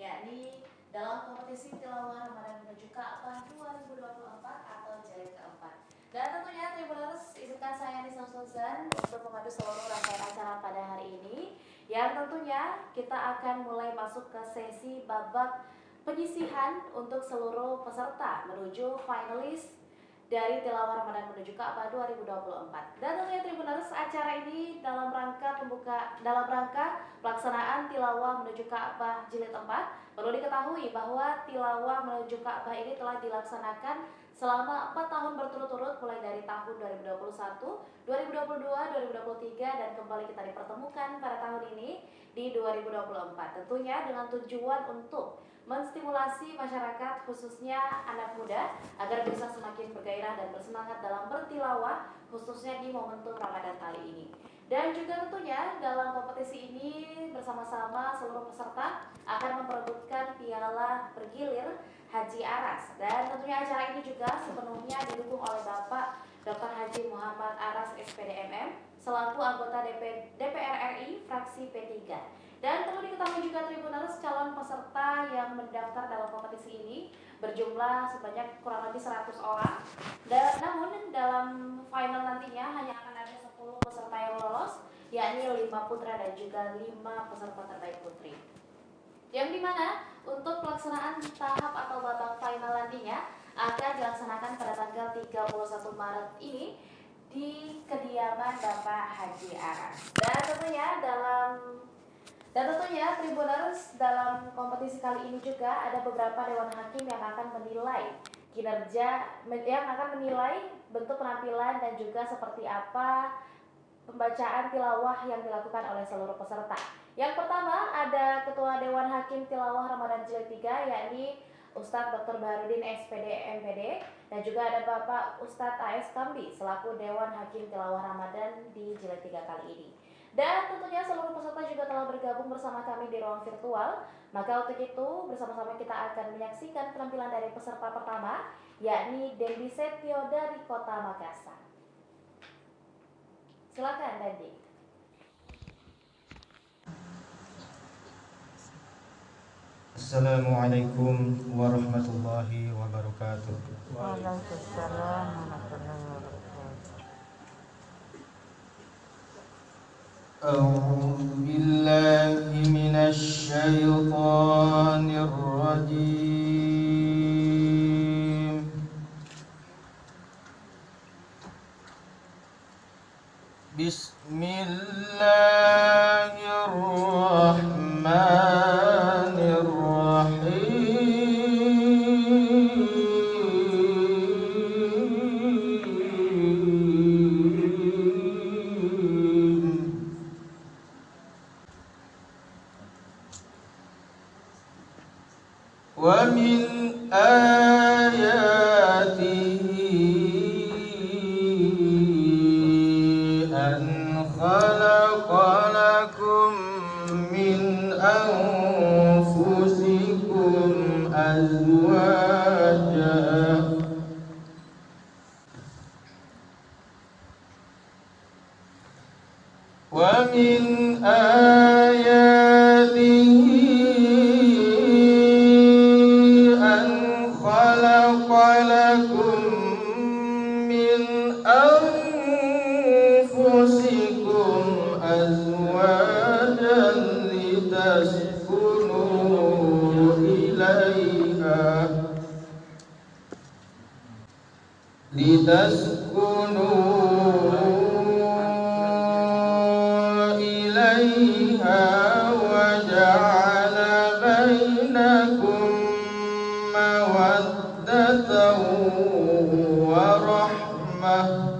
yakni dalam kompetisi tilawah Ramadan menuju Ka'bah 2024 atau jilid keempat. Dan tentunya Tribuners, izinkan saya Nisa Sulzan untuk memandu seluruh rangkaian acara pada hari ini, yang tentunya kita akan mulai masuk ke sesi babak penyisihan untuk seluruh peserta menuju finalis dari tilawah Ramadan menuju Ka'bah 2024. Dan tentunya Tribuners, acara ini dalam rangka pelaksanaan tilawah menuju Ka'bah jilid 4. Perlu diketahui bahwa tilawah menuju Ka'bah ini telah dilaksanakan selama 4 tahun berturut-turut, mulai dari tahun 2021, 2022, 2023, dan kembali kita dipertemukan pada tahun ini di 2024. Tentunya dengan tujuan untuk menstimulasi masyarakat, khususnya anak muda, agar bisa semakin bergairah dan bersemangat dalam bertilawah, khususnya di momentum Ramadan kali ini. Dan juga tentunya dalam kompetisi ini bersama-sama seluruh peserta akan memperebutkan piala bergilir Haji Aras. Dan tentunya acara ini juga sepenuhnya didukung oleh Bapak Dr. Haji Muhammad Aras SPDMM selaku anggota DPR RI fraksi P3. Dan perlu diketahui juga Tribuners, calon peserta yang mendaftar dalam kompetisi ini berjumlah sebanyak kurang lebih 100 orang. Namun dalam final nantinya hanya akan ada 10 peserta yang lolos, yakni 5 putra dan juga 5 peserta terbaik putri. Yang dimana untuk pelaksanaan tahap atau babak final nantinya akan dilaksanakan pada tanggal 31 Maret ini di kediaman Bapak Haji Aras. Dan tentunya Tribuners, dalam kompetisi kali ini juga ada beberapa dewan hakim yang akan menilai bentuk penampilan dan juga seperti apa pembacaan tilawah yang dilakukan oleh seluruh peserta. Yang pertama ada Ketua Dewan Hakim Tilawah Ramadan Jilid 3, yakni Ustadz Dr. Baharudin SPD MPD, dan juga ada Bapak Ustadz AS Kambi selaku Dewan Hakim Tilawah Ramadan di Jilid 3 kali ini. Dan tentunya seluruh peserta juga telah bergabung bersama kami di ruang virtual. Maka untuk itu bersama-sama kita akan menyaksikan penampilan dari peserta pertama, yakni Dendi Setio dari Kota Makassar. Silakan Dendi. Assalamualaikum warahmatullahi wabarakatuh. Waalaikumsalam warahmatullahi wabarakatuh. A'udzu billahi minasy syaithanir rajim. Bismillahirrahmanirrahim. Wa min ayatihi an khalaqa lakum min anfusikum azwaja wa min ayatihi an khalaqa lakum min anfusikum azwajan ilaiha wa ja'ala bainakum mawaddatan wa rahmah.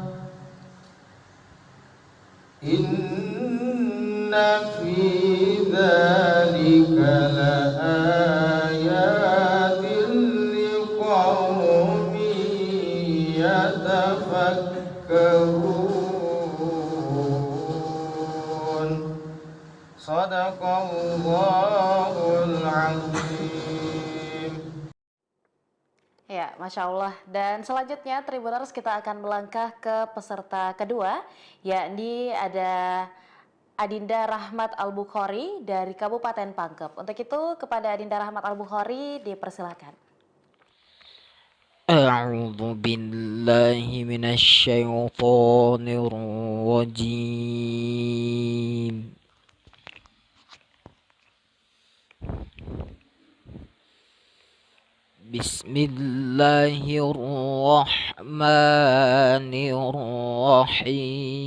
Inna fi dzalika laayatin liqaumin yatafakkarun. Shadaqallahul azim. Ya, Masya Allah. Dan selanjutnya Tribuners, kita akan melangkah ke peserta kedua, yakni ada Adinda Rahmat Al-Bukhari dari Kabupaten Pangkep. Untuk itu kepada Adinda Rahmat Al-Bukhari dipersilakan. أعوذ بالله من الشيطان الرجيم بسم الله الرحمن الرحيم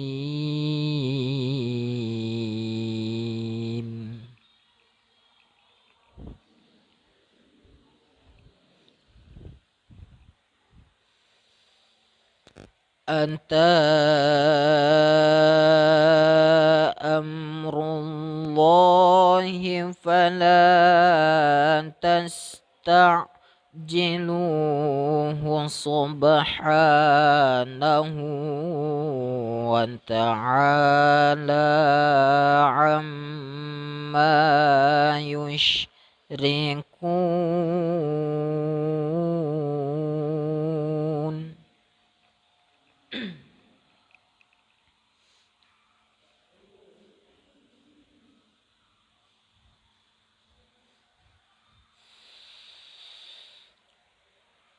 أنت أمر الله فلا تستعجلوه سبحانه وتعالى عما يشركون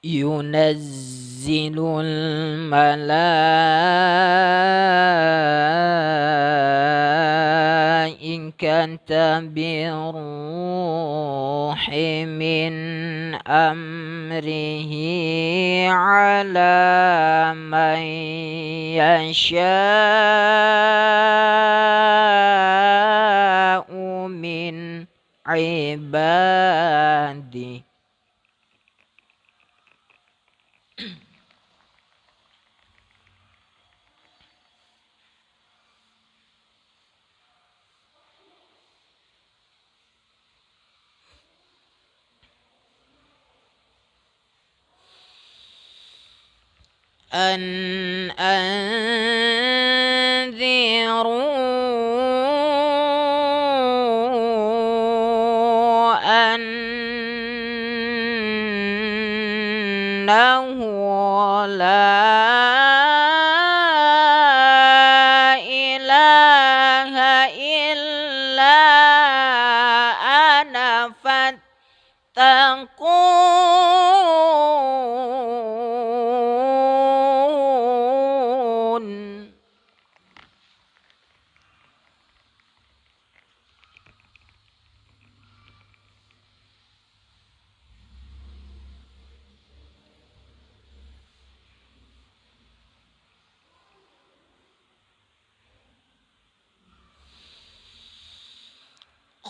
ينزل الملائكة بالروح من أمره على من يشاء من عباده أن أنذروا أنه لا إله إلا أنا فاتقون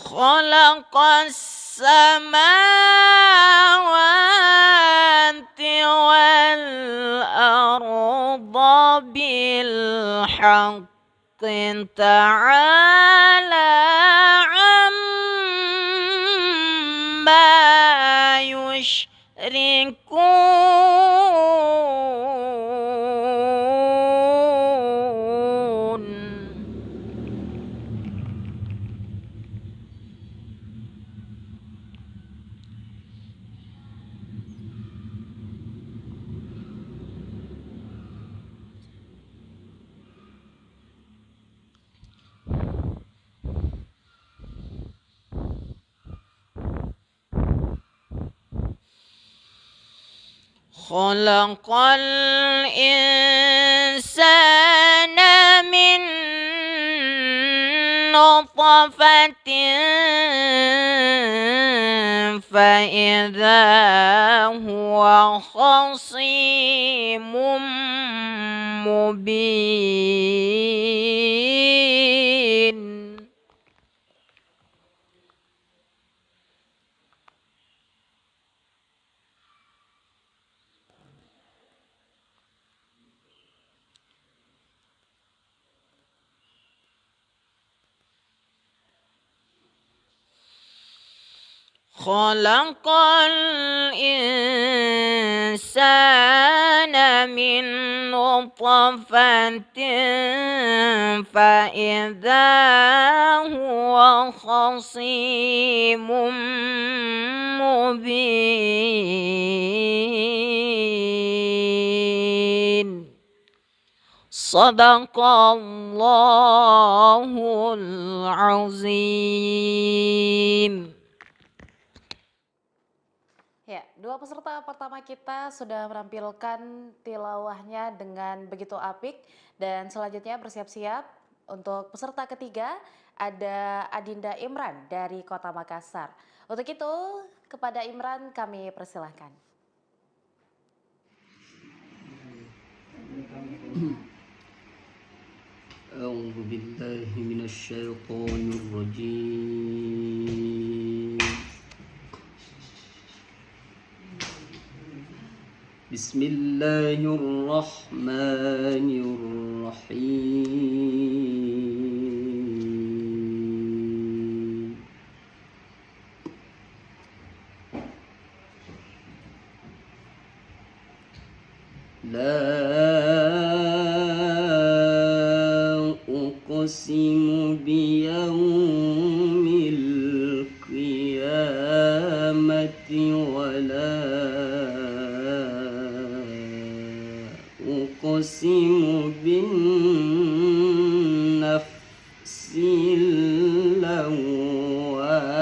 خلق السماوات والأرض بالحق تعالى عما يشركون خلق الإنسان من نطفة فإذا هو خصيم مبين خلق الإنسان من نطفة فإذا هو خصيم مبين Sadaqallahul azim. Ya, dua peserta pertama kita sudah menampilkan tilawahnya dengan begitu apik, dan selanjutnya bersiap-siap untuk peserta ketiga ada Adinda Imran dari Kota Makassar. Untuk itu, kepada Imran kami persilahkan. A'udzu billahi minasyaitonir rajim. Bismillahirrahmanirrahim. La uqsimu biyawmil qiyamati wa la uqsimu bin nafsil lawwamah.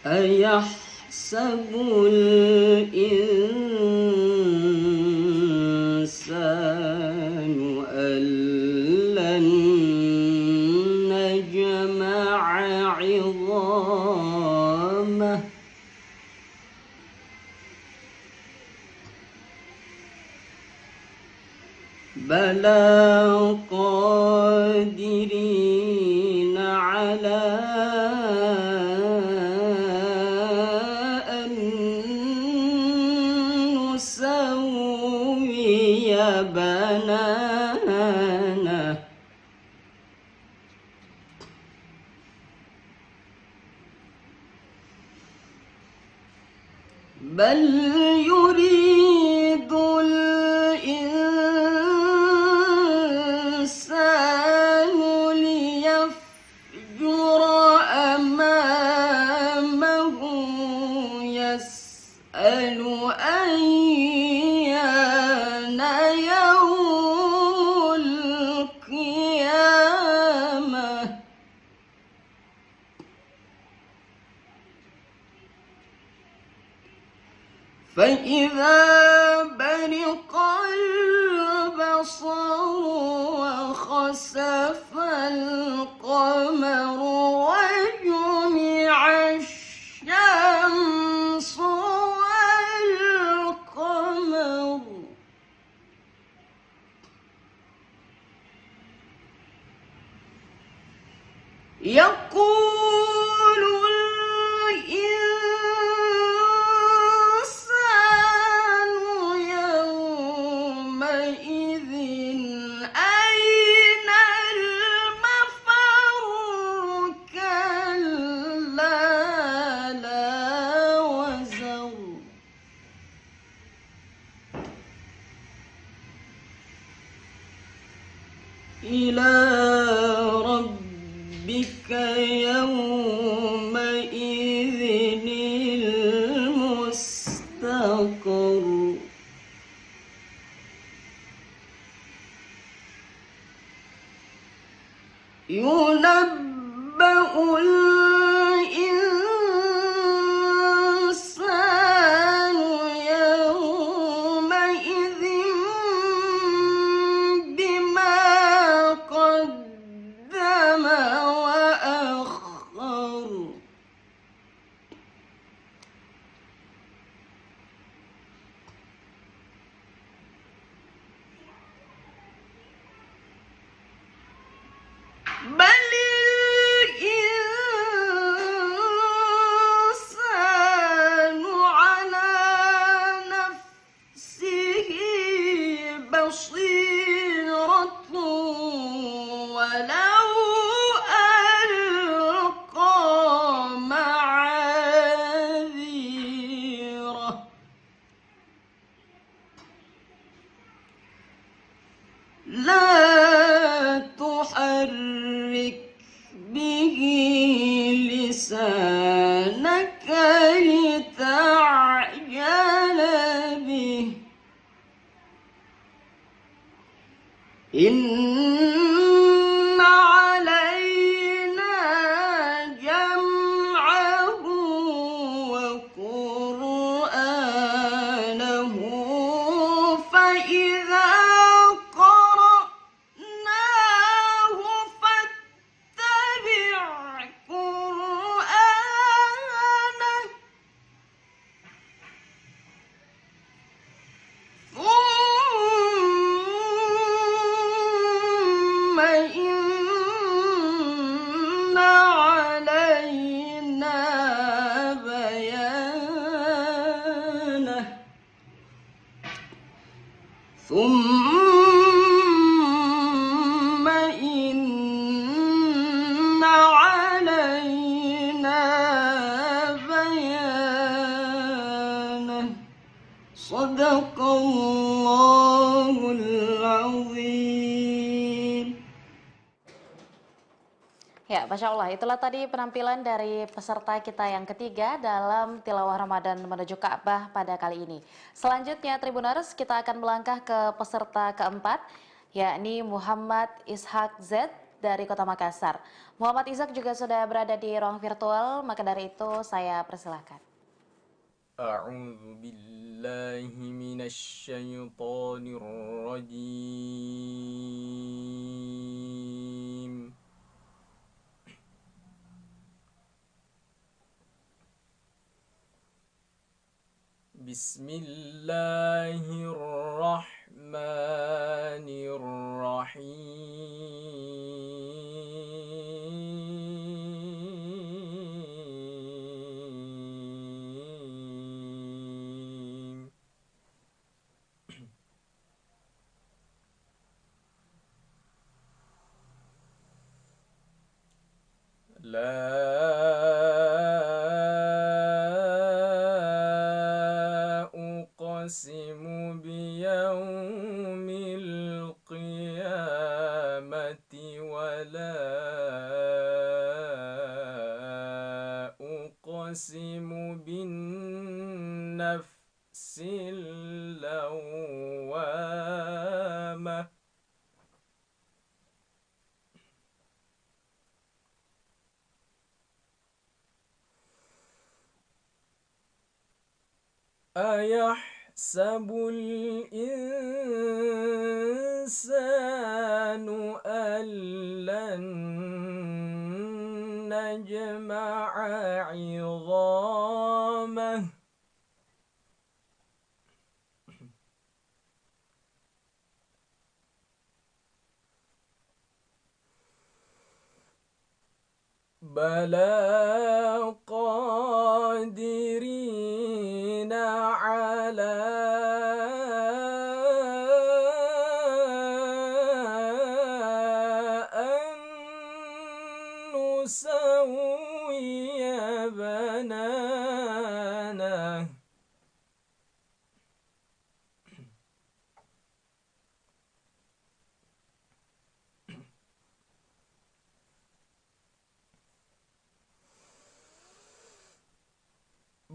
Ayahsabul insanu allan najma'a 'idhamah. Bala qadirina 'ala banana. Bal yuridul insanu liyafjura amamahu yas'alu ayyana yawmul qiyamah. فإذا برق البصر وخسف القمر وجمع الشمس والقمر يقول الإنسان يومئذ أين المفر. كلا لا وزر. إلى ربك يومئذ المستقر. ينبأ الإنسان يومئذ بما قدم وأخر. بل الإنسان على نفسه بصيرة ولو ألقى معاذيره. لا تحرك به لسانك إن علينا بيانه ثم إن علينا بيانه صدق الله العظيم. Ya, Masya Allah, itulah tadi penampilan dari peserta kita yang ketiga dalam tilawah Ramadan menuju Ka'bah pada kali ini. Selanjutnya, Tribuners, kita akan melangkah ke peserta keempat, yakni Muhammad Ishak Z dari Kota Makassar. Muhammad Ishak juga sudah berada di ruang virtual, maka dari itu saya persilahkan. أعوذ بالله من الشيطان الرجيم بسم الله الرحمن الرحيم لا أقسم بيوم القيامة ولا أقسم بالنفس اللوامة أيحسب الإنسان أن لن نجمع عظامه بلى قادرين على أن نسوي بنانه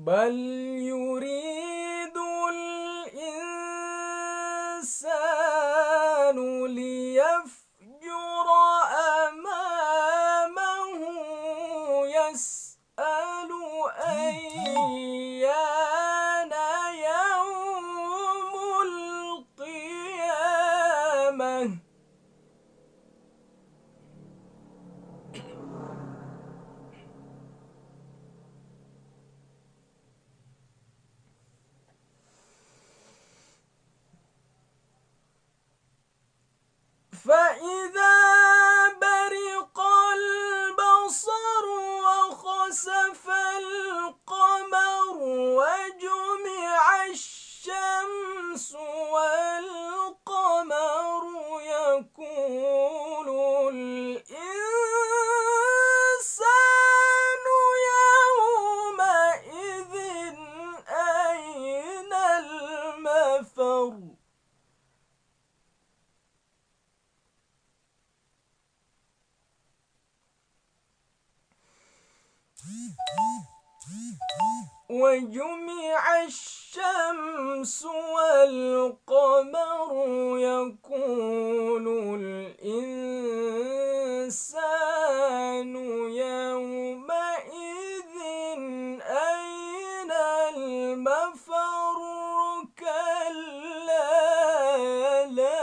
بل يريد الإنسان ليفجر أمامه يسأل أيان يوم القيامة فإذا برق البصر وخسف القمر وجمع الشمس والقمر يقول الإنسان يومئذ أين المفر وجمع الشمس والقمر يقول الإنسان يومئذ أين المفر كلا لا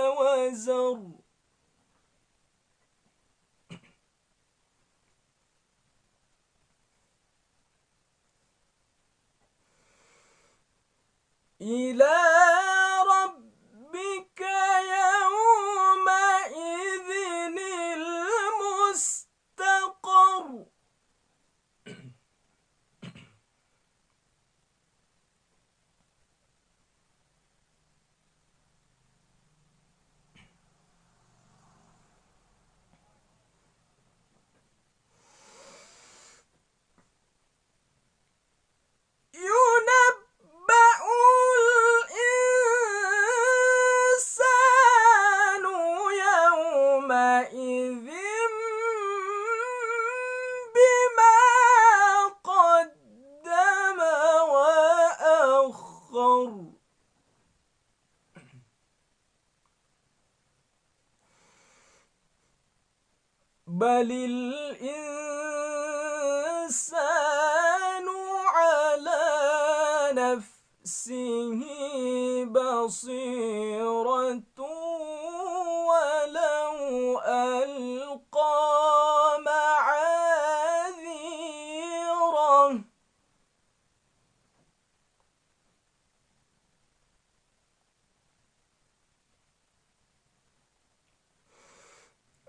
وزر إلى ربك يومئذ يومئذ بما قدم وأخر بل الإنسان على نفسه بصيرة ولو ألقى معاذيره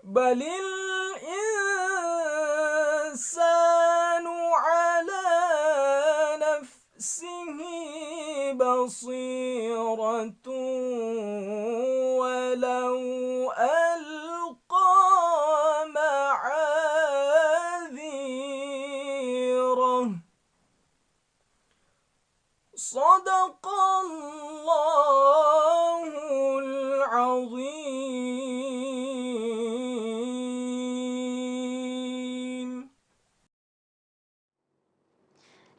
بل الإنسان على نفسه بصيرة ولو ألقى معاذيره صدق الله العظيم.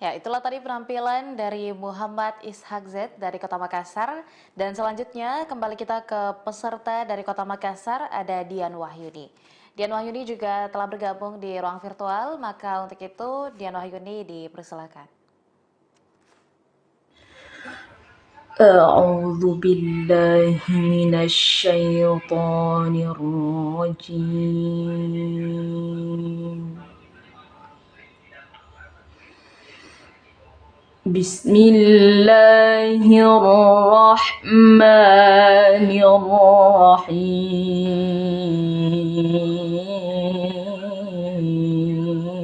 Ya, itulah tadi penampilan dari Muhammad Ishak Z dari Kota Makassar. Dan selanjutnya kembali kita ke peserta dari Kota Makassar, ada Dian Wahyuni. Dian Wahyuni juga telah bergabung di ruang virtual, maka untuk itu Dian Wahyuni dipersilakan. أعوذ بالله من الشيطان الرجيم بسم الله الرحمن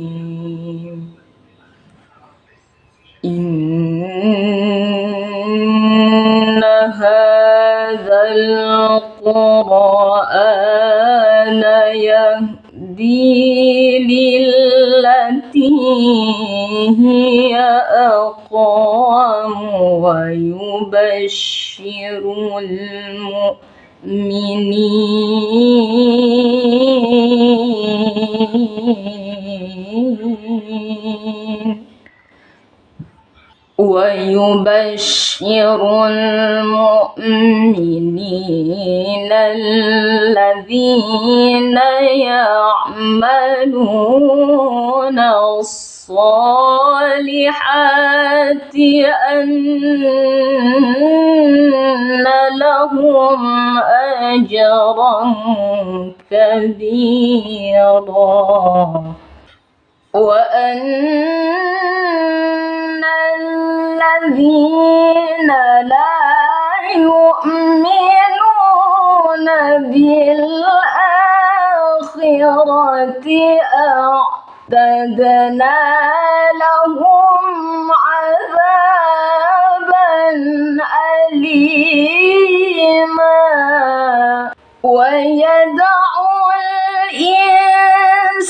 الرحيم إن هذا القرآن يهدي للتي هي أقوم ويبشر المؤمنين الذين يعملون الصالحات أن لهم أجرا كبيرا وأن الذين لا يؤمنون بالآخرة أعتدنا لهم عذابا أليما ويدعو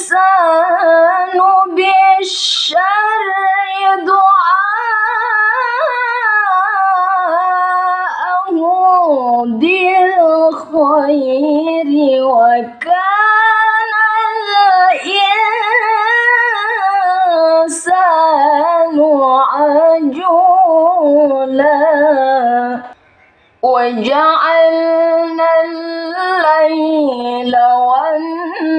الإنسان بالشر دعاءه بالخير وكان الإنسان عجولا وجعلنا الليل والنهار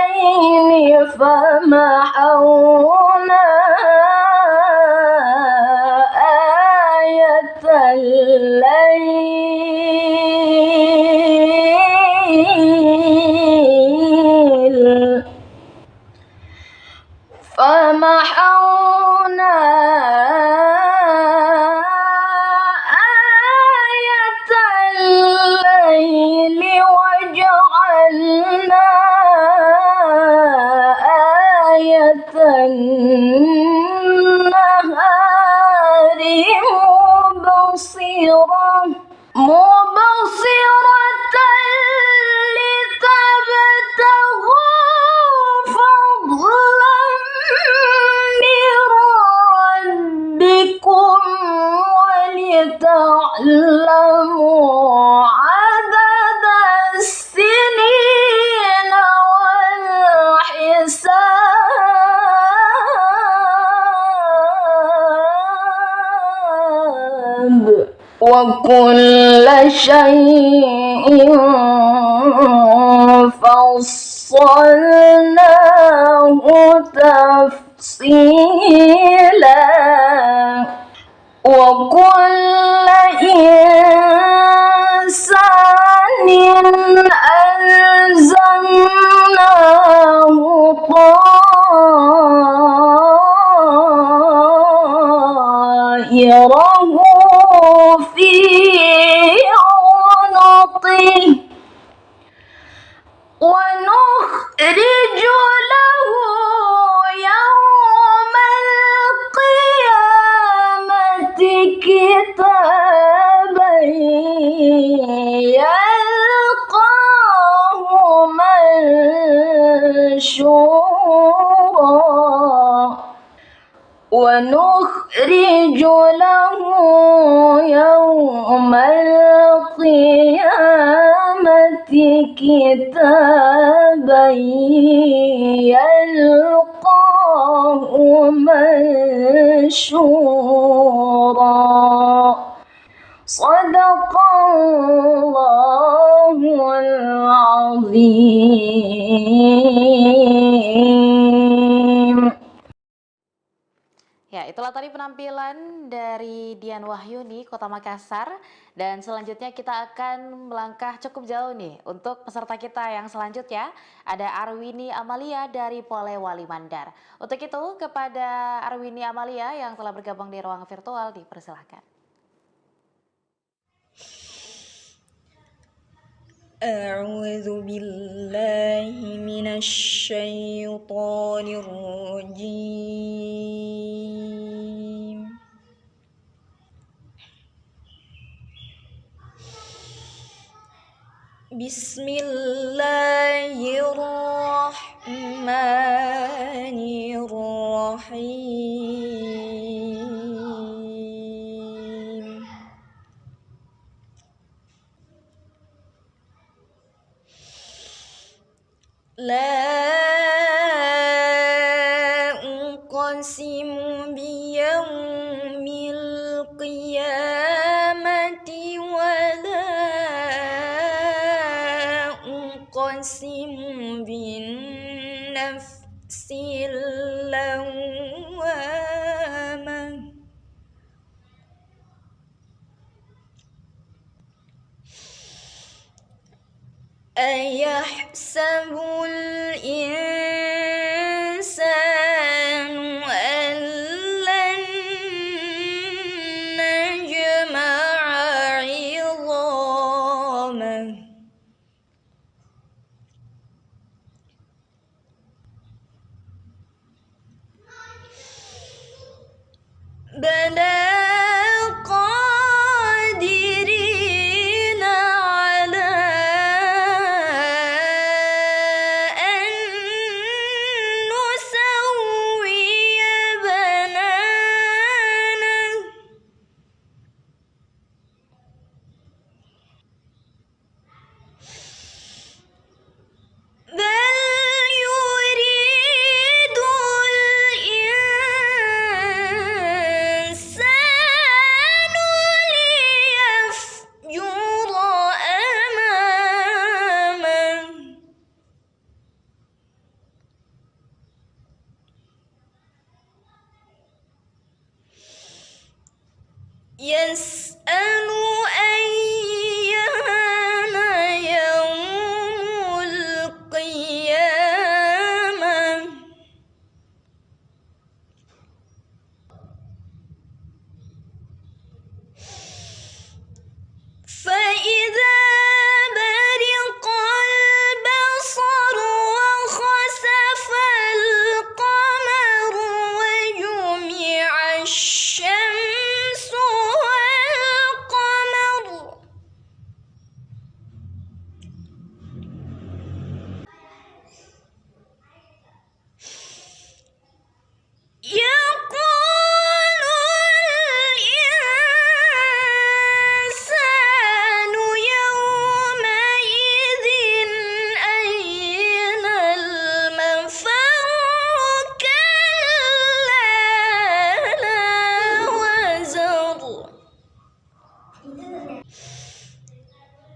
آيتين فمحونا آية الليل فمحونا آية الليل وجعلنا آية النهار مبصرة لتبتغوا فضلا من ربكم ولتعلموا يعلم عدد السنين والحساب وكل شيء فصلناه تفصيلا وكل إنسان ألزمناه طائره في عنقه ونخرج له يوم القيامة كتابا يلقاه منشورا ونخرج له يوم القيامة كتابا يلقاه منشورا صدق الله العظيم. Ya, itulah tadi penampilan dari Dian Wahyuni, Kota Makassar. Dan selanjutnya kita akan melangkah cukup jauh nih untuk peserta kita yang selanjutnya. Ada Arwini Amalia dari Polewali Mandar. Untuk itu, kepada Arwini Amalia yang telah bergabung di ruang virtual, dipersilahkan. أعوذ بالله من الشيطان الرجيم بسم الله الرحمن الرحيم لا أقسم بيوم القيامة ولا أقسم بالنفس اللوامة أيحسب الإنسان أن لن نجمع عظامه بلى قادرين على أن نسوي بنانه بل يريد الإنسان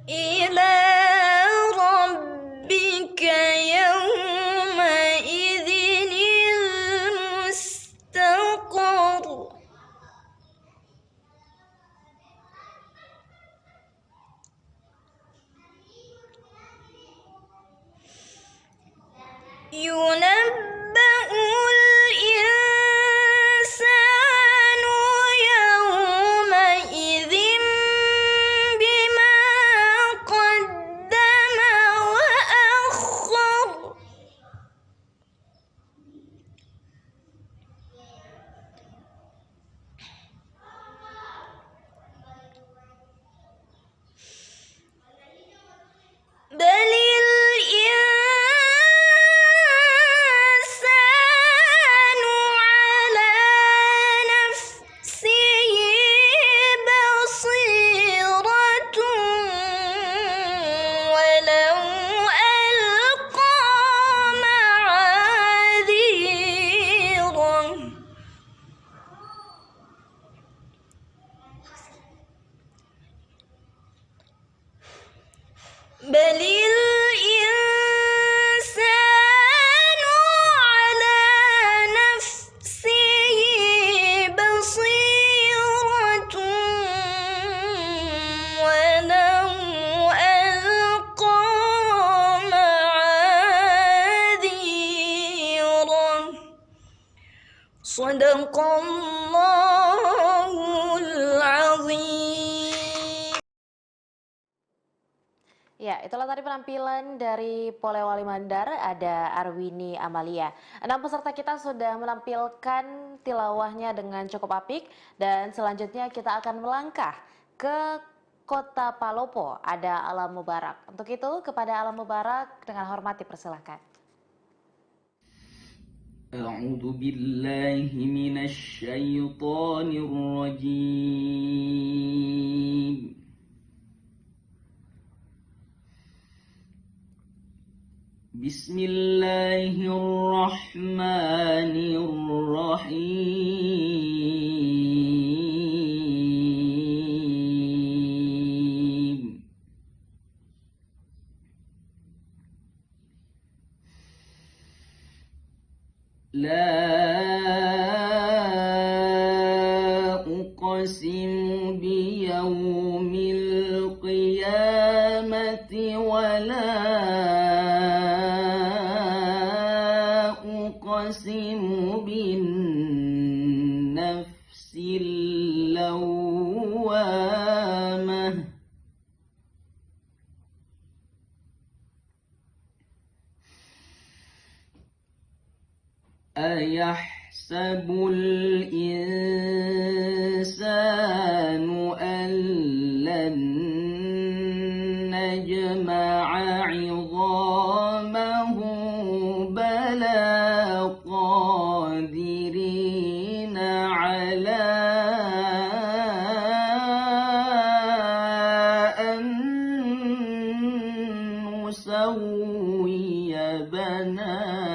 إلى ربك يومئذ المستقر ينبأ الإنسان يومئذ بما قدم وأخر بل الإنسان على نفسه بصيرة ولو ألقى معاذيره بل الإنسان على نفسه بصيرة ولو ألقى معاذيره صدق الله العظيم. Ya, itulah tadi penampilan dari Polewali Mandar, ada Arwini Amalia. 6 peserta kita sudah menampilkan tilawahnya dengan cukup apik, dan selanjutnya kita akan melangkah ke Kota Palopo, ada Alam Mubarak. Untuk itu, kepada Alam Mubarak dengan hormat dipersilahkan. أعوذ بالله من الشيطان الرجيم بسم الله الرحمن الرحيم لا أقسم بيوم القيامة ولا أقسم بالنفس اللوامة أيحسب الإنسان أن لن نجمع عظامه بلى قادرين على أن نسوي بنانه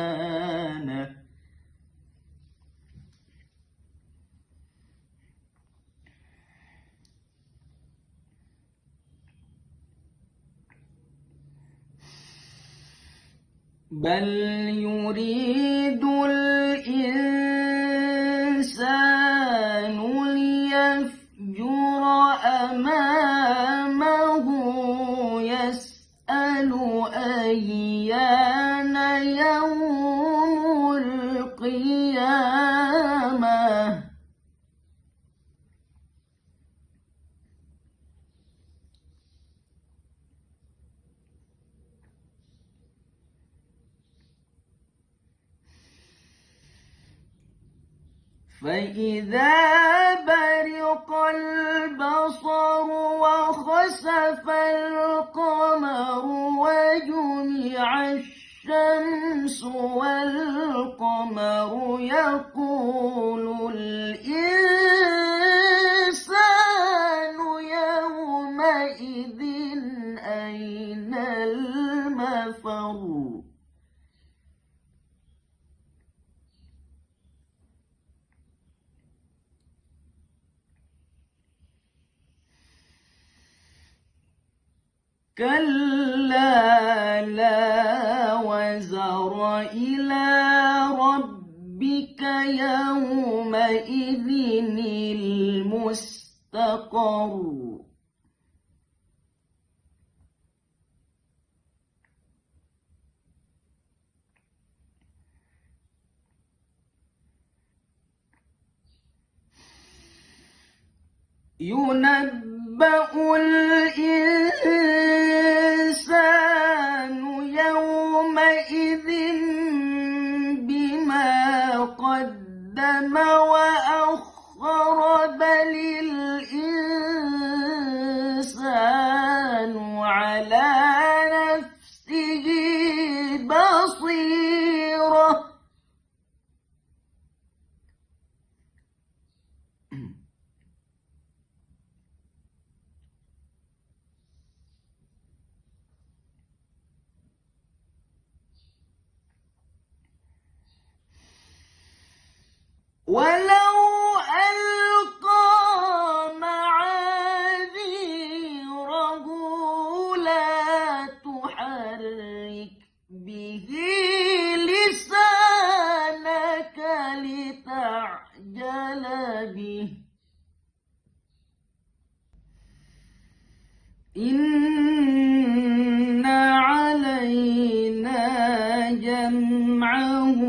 بل يريد الإنسان ليفجر أمامه يسأل أيان يوم القيامة فإذا برق البصر وخسف القمر وجمع الشمس والقمر يقول الإنسان يومئذ أين المفر كلا لا وزر إلى ربك يومئذ المستقر ينبأ الإنسان يومئذ بما قدم وأخر بل الإنسان على نفسه بصيرة ولو ألقى معاذيره لا تحرك به لسانك لتعجل به إن علينا جمعه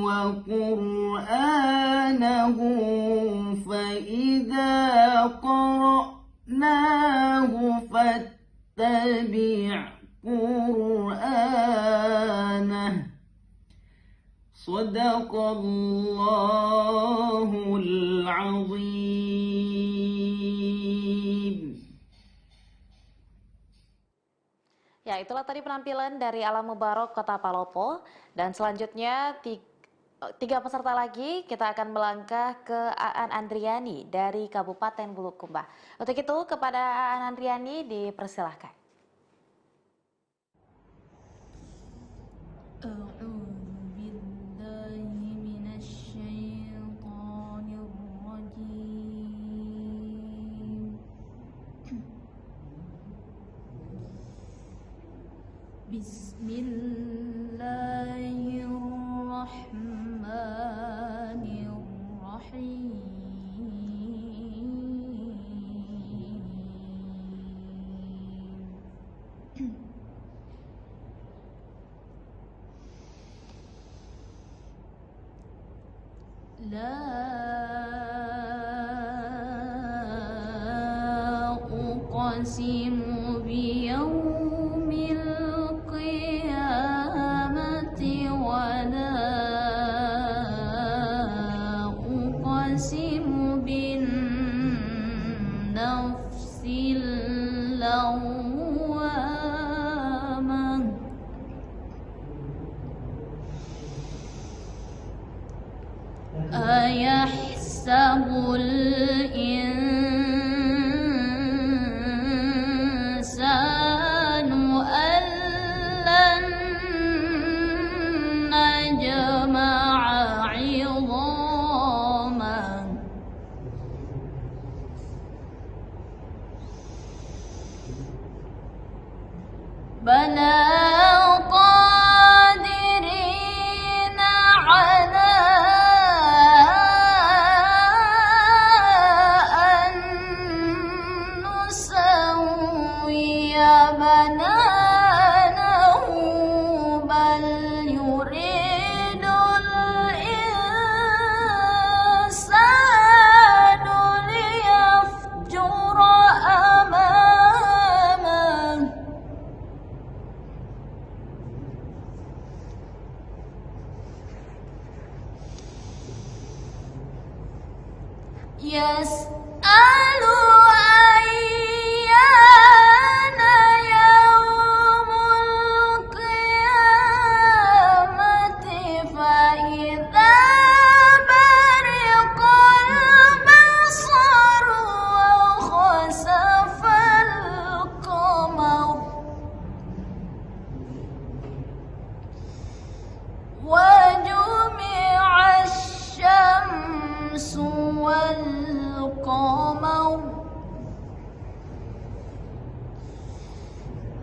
وقرآنه فإذا قرأناه فاتبع قرآنه صدق الله العظيم. Ya, itulah tadi penampilan dari Alam Mubarok Kota Palopo. Dan selanjutnya tiga peserta lagi kita akan melangkah ke Aan Andriani dari Kabupaten Bulukumba. Untuk itu kepada Aan Andriani dipersilahkan. Bismillahirrahmanirrahim. La uqsimu biyawmil qiyamati wa la uqsimu bin nafsil lawwamah. Ayahsabul insanu allan najma'a 'idhamah. Bala qadirina 'ala bananahu bal yuridul insanu liyafjura amamah.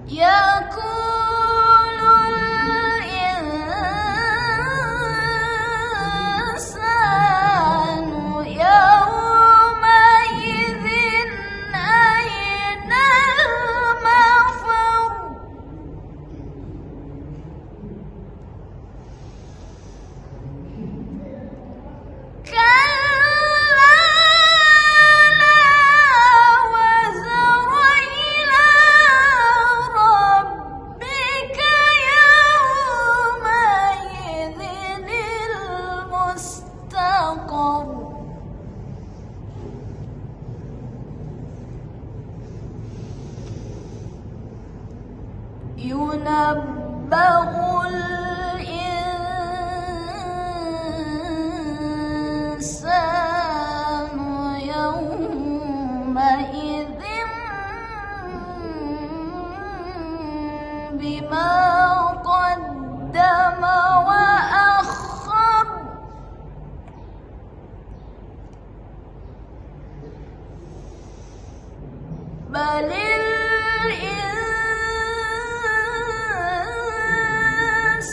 يقول الإنسان يومئذ أين المفر ينبأ الإنسان يومئذ بما قدم وأخر بل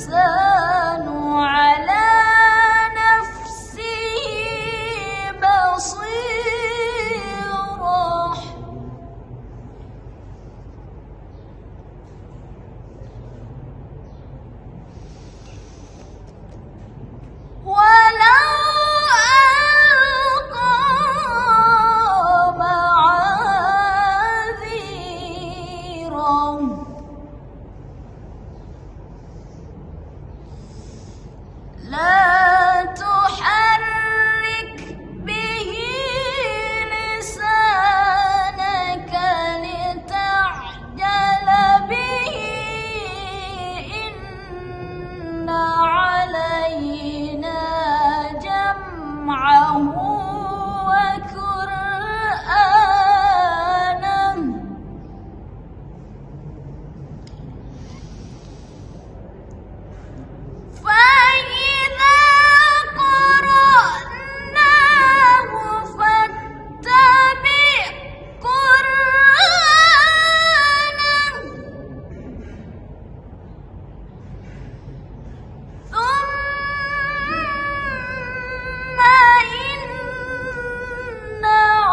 الإنسان على نفسه بصيرة ولو ألقى معاذيره لا تحرك به لسانك لتعجل به إن علينا جمعه وقرآنه فإذا قرأناه فاتبع قرآنه ثم إن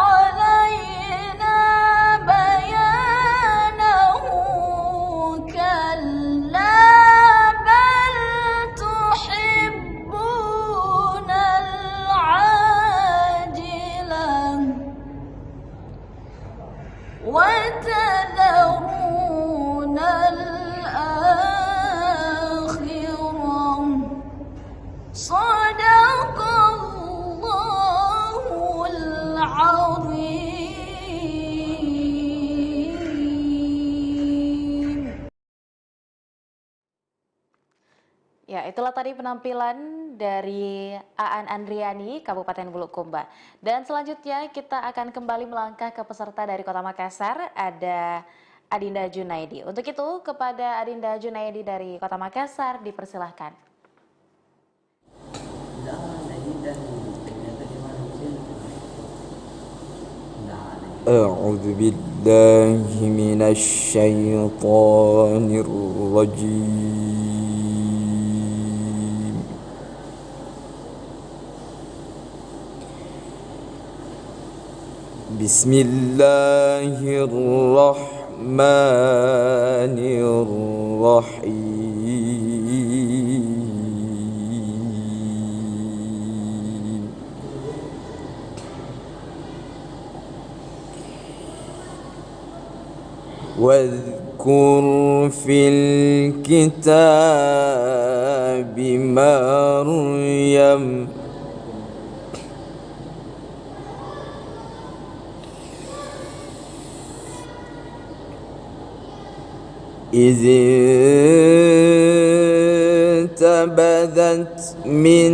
علينا بيانه كلا بل تحبون العاجلة وتذرون الآخرة صدق الله العظيم. Ya, itulah tadi penampilan dari Aan Andriani, Kabupaten Bulukumba. Dan selanjutnya kita akan kembali melangkah ke peserta dari Kota Makassar, ada Adinda Junaidi. Untuk itu, kepada Adinda Junaidi dari Kota Makassar, dipersilahkan. أعوذ بالله من الشيطان الرجيم بسم الله الرحمن الرحيم واذكر في الكتاب مريم إذ انتبذت من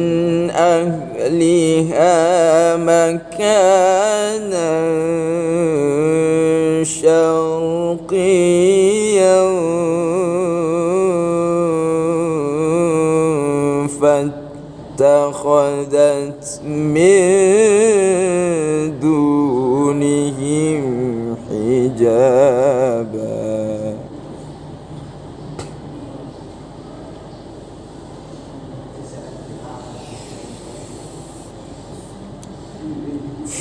أهلها مكانا شرقيا فاتخذت من دونهم حجابا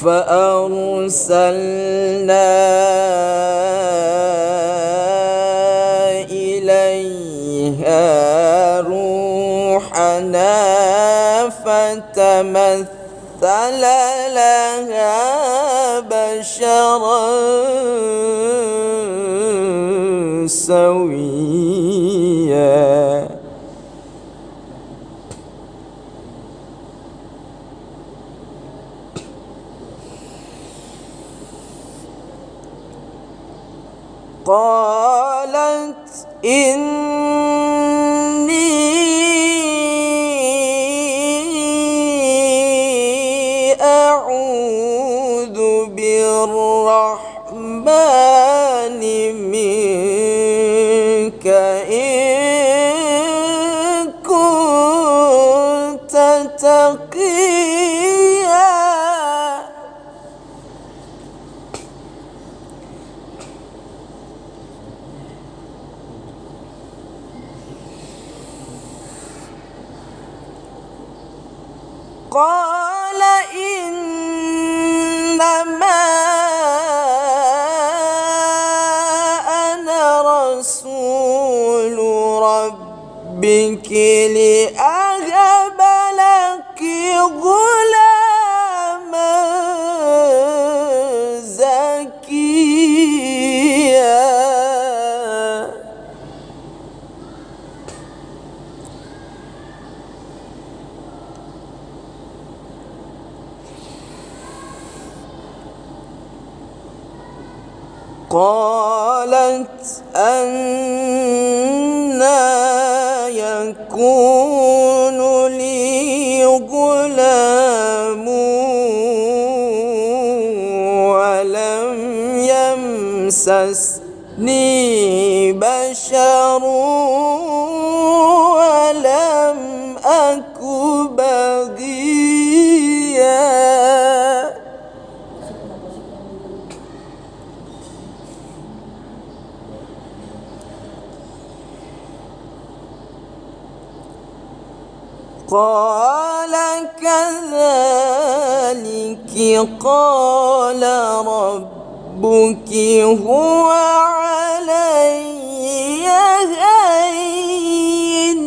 فأرسلنا إليها روحنا فتمثل لها بشرا سويا قالت إني أعوذ بالرحمن منك إن كنت تقيا قال إنما أنا رسول ربك لأهب لك غلاما زكيا قالت أنى يكون لي غلام ولم يمسسني بشر ولم أك بغيا قال كذلك قال ربك هو علي هين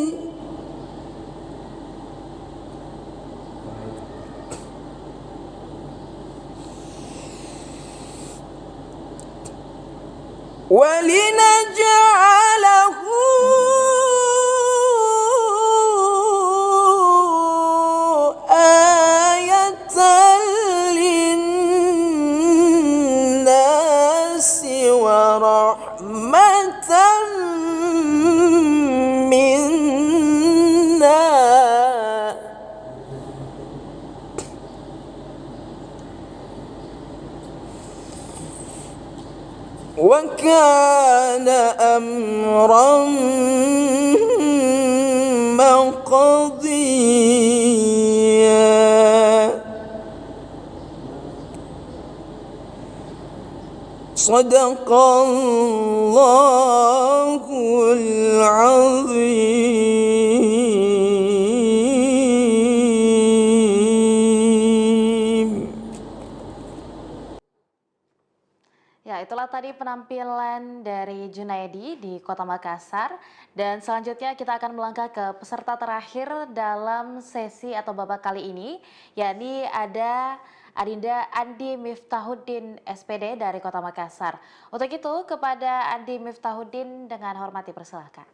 ولنجعله آية للناس ورحمة منا وكان أمرا مقضيا صدق الله العظيم. Ya, itulah tadi penampilan dari Junaedi di Kota Makassar. Dan selanjutnya kita akan melangkah ke peserta terakhir dalam sesi atau babak kali ini, yakni ada Adinda Andi Miftahuddin SPD dari Kota Makassar. Untuk itu, kepada Andi Miftahuddin dengan hormat dipersilahkan.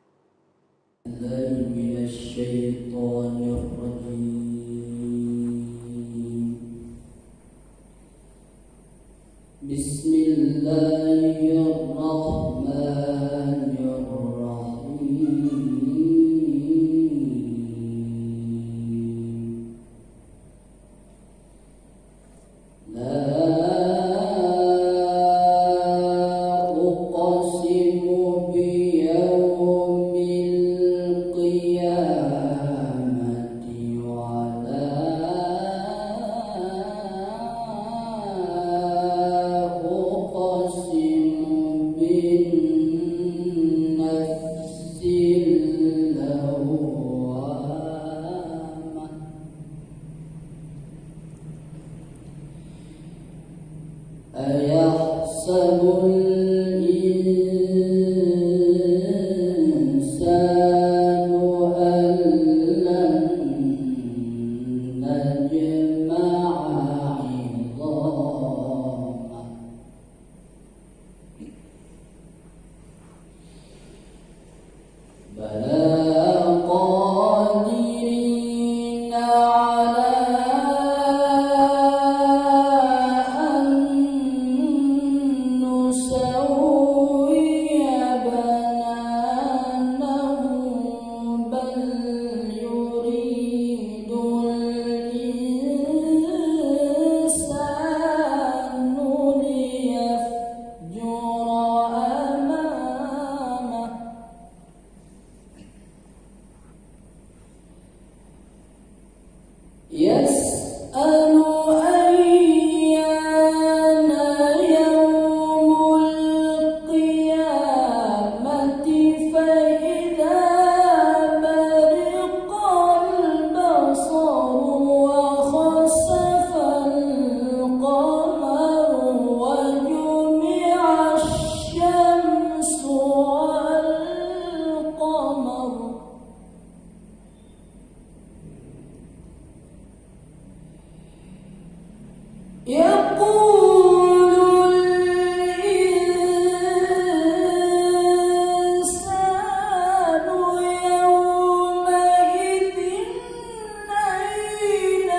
أقسم قادرين على أن نسوي بنانه بل يريد الإنسان ليفجر أمامه يسأل أيان يوم القيامة فإذا برق البصر وخسف القمر وجمع الشمس والقمر يقول الإنسان يومئذ أين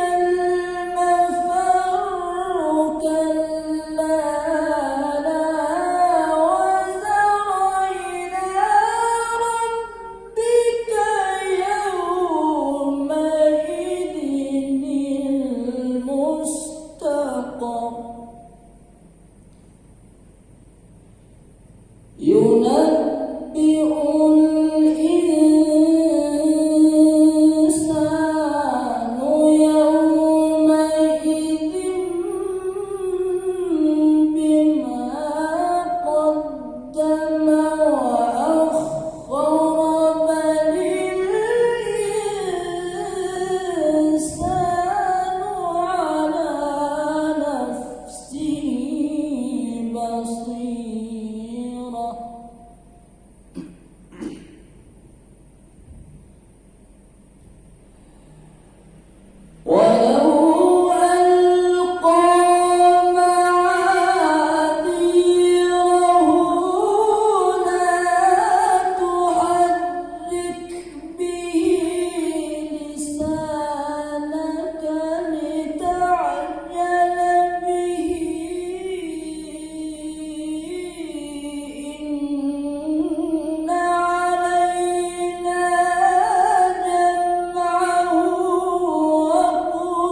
المفر كلا لا وزر إلى ربك يومئذ المستقر ينبئ الإنسان يومئذ بما قدم وأخر بل الإنسان على نفسه بصيرة ولو ألقى معاذيره لا تحرك به لسانك لتعجل به إن علينا جمعه وقرآنه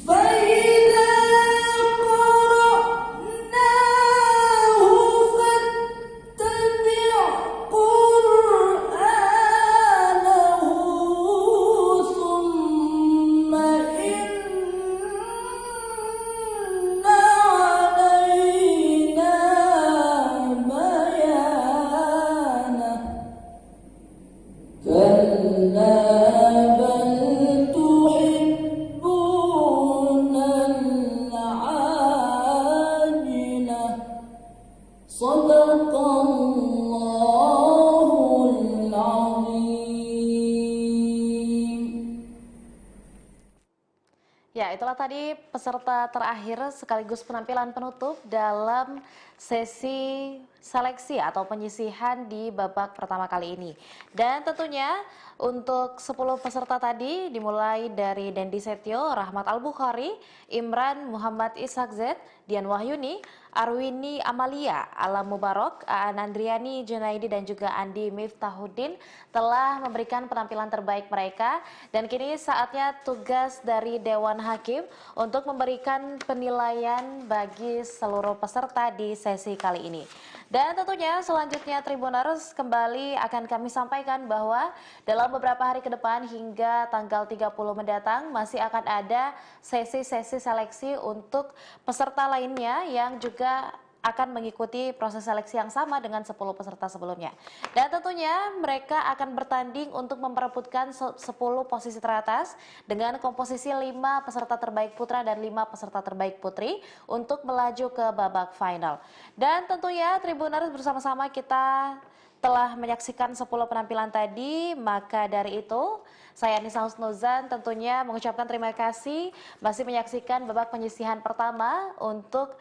فإذا قرأناه فاتبع قرآنه ثم إن علينا بيانه كلا بل تحبون العاجلة صدق الله العظيم. Ya, itulah tadi peserta terakhir sekaligus penampilan penutup dalam sesi seleksi atau penyisihan di babak pertama kali ini. Dan tentunya untuk 10 peserta tadi dimulai dari Dendi Setio, Rahmat Al-Bukhari, Imran Muhammad Ishak Z, Dian Wahyuni, Arwini Amalia, Alam Mubarok, Aan Andriani Junaidi dan juga Andi Miftahuddin telah memberikan penampilan terbaik mereka, dan kini saatnya tugas dari Dewan Hakim untuk memberikan penilaian bagi seluruh peserta di sesi kali ini. Dan tentunya selanjutnya Tribuners kembali akan kami sampaikan bahwa dalam beberapa hari ke depan hingga tanggal 30 mendatang masih akan ada sesi-sesi seleksi untuk peserta lainnya yang juga akan mengikuti proses seleksi yang sama dengan 10 peserta sebelumnya. Dan tentunya mereka akan bertanding untuk memperebutkan 10 posisi teratas dengan komposisi 5 peserta terbaik putra dan 5 peserta terbaik putri untuk melaju ke babak final. Dan tentunya Tribuners bersama-sama kita telah menyaksikan 10 penampilan tadi, maka dari itu saya Nisa Husnuzan tentunya mengucapkan terima kasih masih menyaksikan babak penyisihan pertama untuk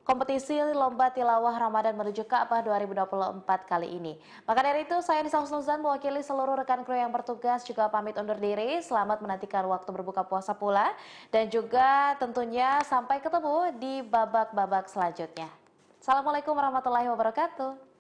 kompetisi Lomba Tilawah Ramadan menuju Ka'bah 2024 kali ini. Maka dari itu saya Nisa Husnuzan mewakili seluruh rekan kru yang bertugas juga pamit undur diri. Selamat menantikan waktu berbuka puasa pula dan juga tentunya sampai ketemu di babak-babak selanjutnya. Assalamualaikum warahmatullahi wabarakatuh.